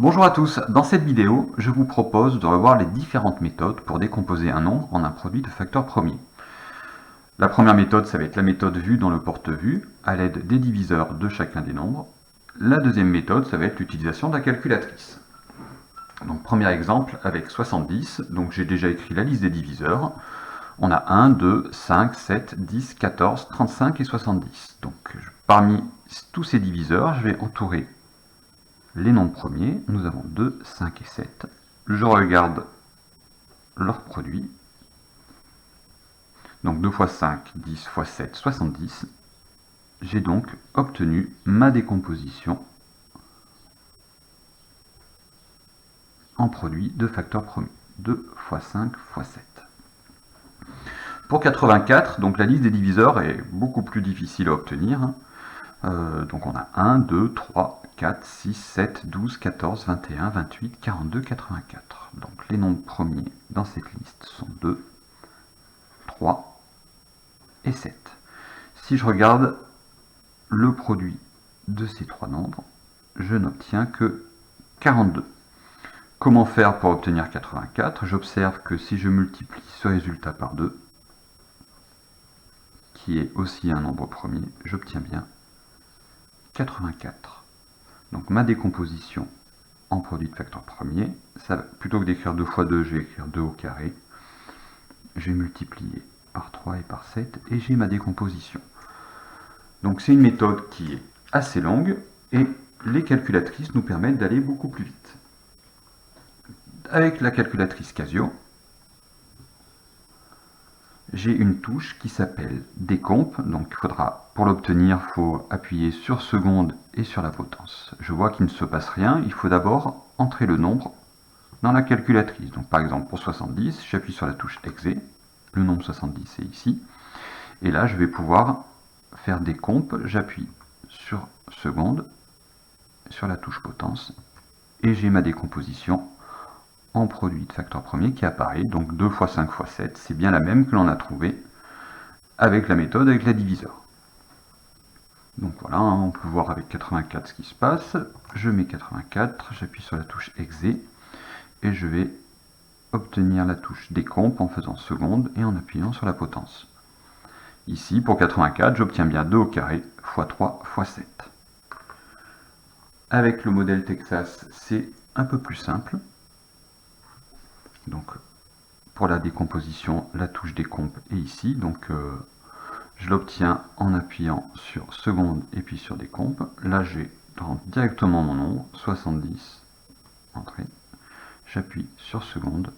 Bonjour à tous, dans cette vidéo, je vous propose de revoir les différentes méthodes pour décomposer un nombre en un produit de facteurs premiers. La première méthode, ça va être la méthode vue dans le porte-vue, à l'aide des diviseurs de chacun des nombres. La deuxième méthode, ça va être l'utilisation de la calculatrice. Donc premier exemple avec 70, donc j'ai déjà écrit la liste des diviseurs. On a 1, 2, 5, 7, 10, 14, 35 et 70. Donc parmi tous ces diviseurs, je vais entourer les nombres premiers. Nous avons 2, 5 et 7. Je regarde leur produit. Donc 2 fois 5, 10 fois 7, 70. J'ai donc obtenu ma décomposition en produit de facteurs premiers. 2 fois 5 fois 7. Pour 84, donc la liste des diviseurs est beaucoup plus difficile à obtenir. Donc on a 1, 2, 3, 4, 6, 7, 12, 14, 21, 28, 42, 84. Donc les nombres premiers dans cette liste sont 2, 3 et 7. Si je regarde le produit de ces trois nombres, je n'obtiens que 42. Comment faire pour obtenir 84? J'observe que si je multiplie ce résultat par 2, qui est aussi un nombre premier, j'obtiens bien 84. Donc ma décomposition en produit de facteurs premiers, plutôt que d'écrire 2 fois 2, je vais écrire 2 au carré. Je vais multiplier par 3 et par 7, et j'ai ma décomposition. Donc c'est une méthode qui est assez longue, et les calculatrices nous permettent d'aller beaucoup plus vite. Avec la calculatrice Casio, j'ai une touche qui s'appelle décomp. Donc pour l'obtenir, il faut appuyer sur seconde et sur la potence. Je vois qu'il ne se passe rien, il faut d'abord entrer le nombre dans la calculatrice. Donc par exemple pour 70, j'appuie sur la touche exe, le nombre 70 est ici, et là je vais pouvoir faire décomp, j'appuie sur seconde, sur la touche potence, et j'ai ma décomposition en produit de facteur premier qui apparaît, donc 2 fois 5 fois 7, c'est bien la même que l'on a trouvée avec la méthode avec la diviseur. Donc voilà, on peut voir avec 84 ce qui se passe. Je mets 84, j'appuie sur la touche exe, et je vais obtenir la touche décomp en faisant seconde et en appuyant sur la potence. Ici, pour 84, j'obtiens bien 2 au carré fois 3 fois 7. Avec le modèle Texas, c'est un peu plus simple. Donc, pour la décomposition, la touche décomp est ici. Donc, je l'obtiens en appuyant sur seconde et puis sur décomp. Là, je rentre directement mon nombre, 70, entrée. J'appuie sur seconde.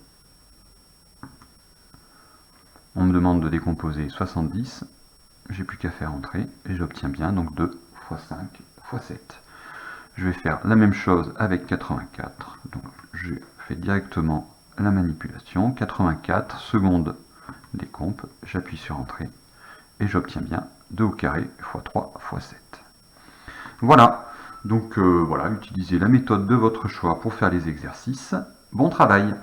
On me demande de décomposer 70. J'ai plus qu'à faire entrer et j'obtiens bien donc 2 fois 5 fois 7. Je vais faire la même chose avec 84. Donc, je fais directement la manipulation. 84, seconde décomp, j'appuie sur entrée et j'obtiens bien 2 au carré fois 3 fois 7. Voilà, donc voilà, utilisez la méthode de votre choix pour faire les exercices. Bon travail!